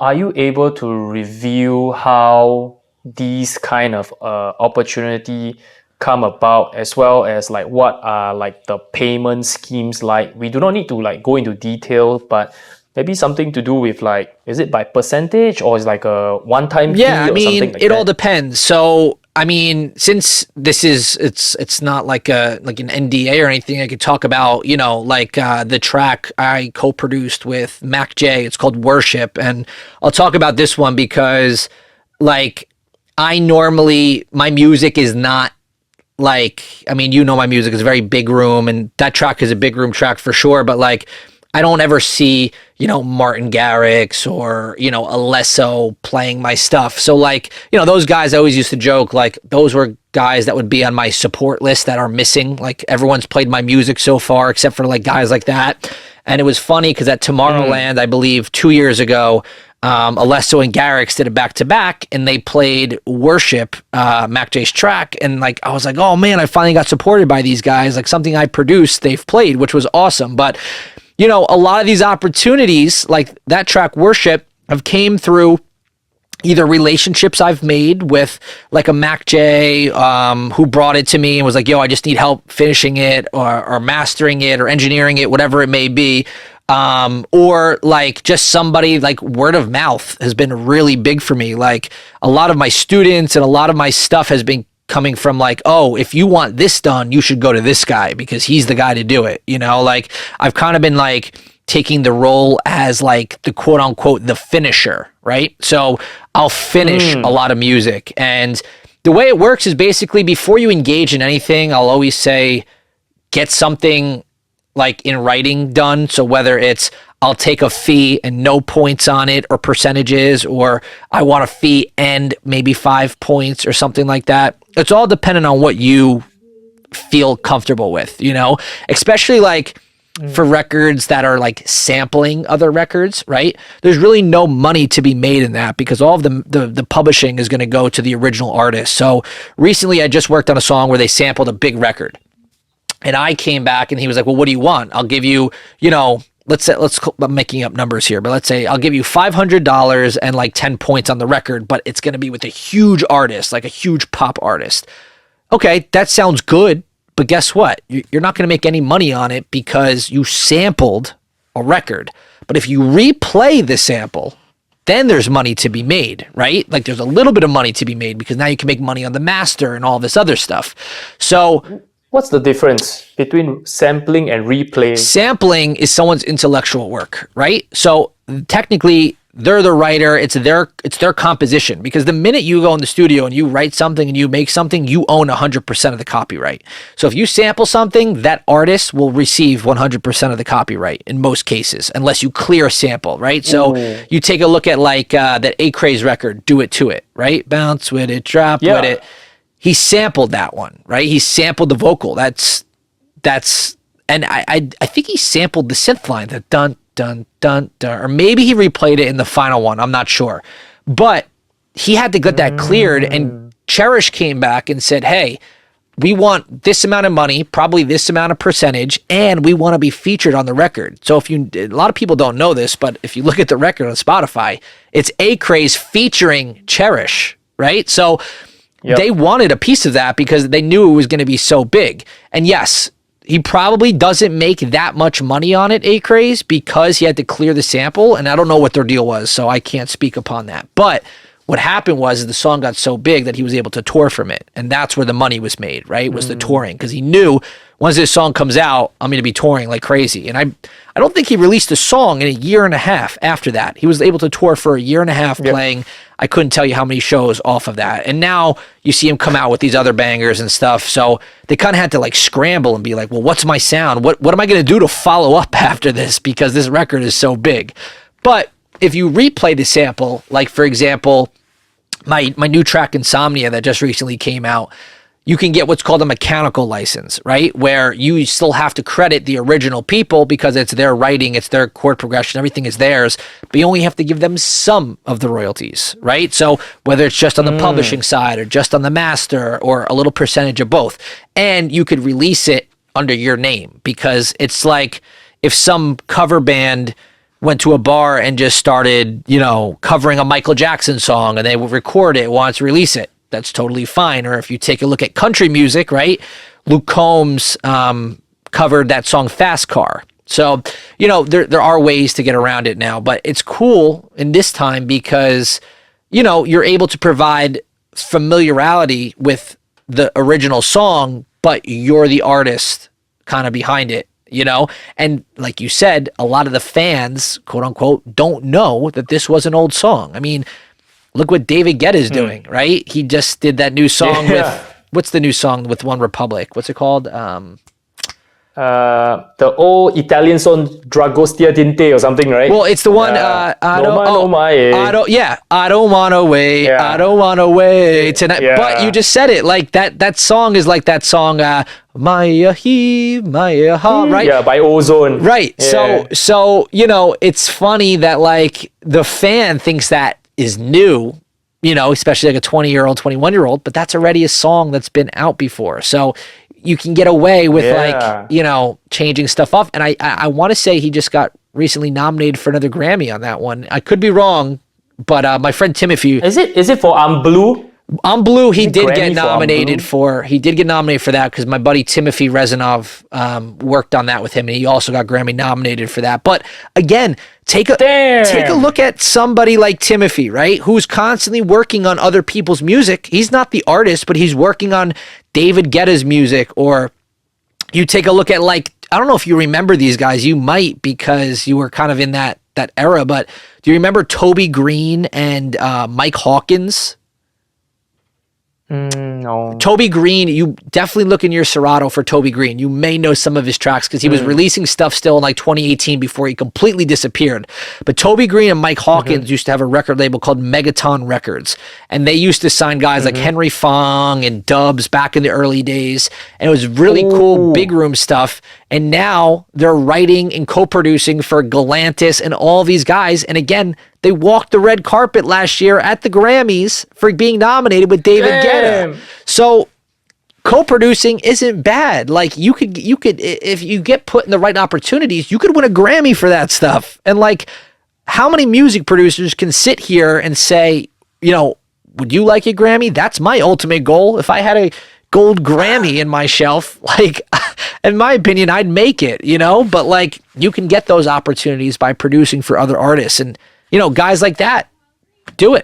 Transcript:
are you able to review how these kind of opportunity come about, as well as like what are like the payment schemes like? We do not need to like go into detail, but maybe something to do with like, is it by percentage or is like a one-time Yeah, fee I or something mean, like it all that? depends. So, I mean, since this is it's not like an NDA or anything, I could talk about, like the track I co-produced with MAKJ. It's called Worship, and I'll talk about this one because like I normally my music is not like, I mean, my music is a very big room, and that track is a big room track for sure, but like I don't ever see, Martin Garrix or, Alesso playing my stuff. So like, those guys, I always used to joke, like those were guys that would be on my support list that are missing. Like everyone's played my music so far, except for like guys like that. And it was funny because at Tomorrowland, I believe 2 years ago, Alesso and Garrix did a back-to-back, and they played Worship, MAKJ's track, and like I was like, oh man, I finally got supported by these guys. Like something I produced, they've played, which was awesome. But a lot of these opportunities, like that track Worship, have came through either relationships I've made with like a MAKJ who brought it to me and was like, yo, I just need help finishing it or mastering it or engineering it, whatever it may be. Or like just somebody, like word of mouth has been really big for me. Like a lot of my students and a lot of my stuff has been coming from like, oh, if you want this done, you should go to this guy because he's the guy to do it. Like I've kind of been like taking the role as like the quote unquote, the finisher, right? So I'll finish a lot of music. And the way it works is basically before you engage in anything, I'll always say, get something like in writing done. So whether it's I'll take a fee and no points on it or percentages, or I want a fee and maybe 5 points or something like that. It's all dependent on what you feel comfortable with, especially like for records that are like sampling other records, right? There's really no money to be made in that because all of the publishing is going to go to the original artist. So recently I just worked on a song where they sampled a big record. And I came back and he was like, well, what do you want? I'll give you, I'm making up numbers here, but let's say I'll give you $500 and like 10 points on the record, but it's going to be with a huge artist, like a huge pop artist. Okay, that sounds good, but guess what? You're not going to make any money on it because you sampled a record. But if you replay the sample, then there's money to be made, right? Like there's a little bit of money to be made because now you can make money on the master and all this other stuff. So what's the difference between sampling and replaying? Sampling is someone's intellectual work, right? So technically, they're the writer. It's their composition, because the minute you go in the studio and you write something and you make something, you own 100% of the copyright. So if you sample something, that artist will receive 100% of the copyright in most cases, unless you clear a sample, right? So you take a look at like that A-Craze record, Do It To It, right? Bounce with it, drop with it. He sampled that one, right? He sampled the vocal. That's, and I think he sampled the synth line, the dun, dun, dun, dun, or maybe he replayed it in the final one. I'm not sure. But he had to get that cleared, and Cherish came back and said, hey, we want this amount of money, probably this amount of percentage, and we want to be featured on the record. So a lot of people don't know this, but if you look at the record on Spotify, it's A-Craze featuring Cherish, right? So they wanted a piece of that because they knew it was going to be so big. And yes, he probably doesn't make that much money on it, A-Craze, because he had to clear the sample, and I don't know what their deal was, so I can't speak upon that. But what happened was the song got so big that he was able to tour from it, and that's where the money was made, right? Was the touring, because he knew once this song comes out, I'm going to be touring like crazy. And I don't think he released a song in a year and a half after that. He was able to tour for a year and a half playing, I couldn't tell you how many shows off of that. And now you see him come out with these other bangers and stuff. So they kind of had to like scramble and be like, well, what's my sound? What am I going to do to follow up after this? Because this record is so big. But if you replay the sample, like for example, my new track Insomnia that just recently came out, you can get what's called a mechanical license, right? Where you still have to credit the original people because it's their writing, it's their chord progression, everything is theirs, but you only have to give them some of the royalties, right? So whether it's just on the publishing side or just on the master or a little percentage of both, and you could release it under your name, because it's like if some cover band went to a bar and just started, you know, covering a Michael Jackson song, and they would record it, wanted to release it. That's totally fine. Or if you take a look at country music, right? Luke Combs covered that song Fast Car. So, you know, there are ways to get around it now, but it's cool in this time because, you know, you're able to provide familiarity with the original song, but you're the artist kind of behind it, you know? And like you said, a lot of the fans, quote unquote, don't know that this was an old song. I mean, look what David Guetta is doing, right? He just did that new song with, what's the new song with One Republic? What's it called? The old Italian song Dragostea Dinte or something, right? Well, it's the one I don't wanna wait. I don't wanna wait tonight. Yeah. But you just said it, like that song is like that song Maya He, Maya Ha, right? Yeah, by Ozone. Right. Yeah. So you know, it's funny that like the fan thinks that is new, you know, especially like a 20-year-old, 21-year-old, but that's already a song that's been out before. So you can get away with like, you know, changing stuff up. And I want to say he just got recently nominated for another Grammy on that one. I could be wrong, but my friend Timothy. Is it for I'm Blue? On Blue, he did get nominated for that because my buddy Timothy Rezanov worked on that with him, and he also got Grammy nominated for that. But again, take a look at somebody like Timothy, right, who's constantly working on other people's music. He's not the artist, but he's working on David Guetta's music. Or you take a look at, like, I don't know if you remember these guys. You might, because you were kind of in that era. But do you remember Toby Green and Mike Hawkins? No. Toby Green, you definitely look in your Serato for Toby Green. You may know some of his tracks because he was releasing stuff still in like 2018 before he completely disappeared. But Toby Green and Mike Hawkins used to have a record label called Megaton Records. And they used to sign guys like Henry Fong and Dubs back in the early days. And it was really cool big room stuff. And now they're writing and co-producing for Galantis and all these guys. And again, they walked the red carpet last year at the Grammys for being nominated with David Guetta. So co-producing isn't bad. Like you could, if you get put in the right opportunities, you could win a Grammy for that stuff. And like, how many music producers can sit here and say, you know, would you like a Grammy? That's my ultimate goal. If I had a gold Grammy in my shelf, like, in my opinion, I'd make it, you know? But like, you can get those opportunities by producing for other artists. And, you know, guys like that, do it.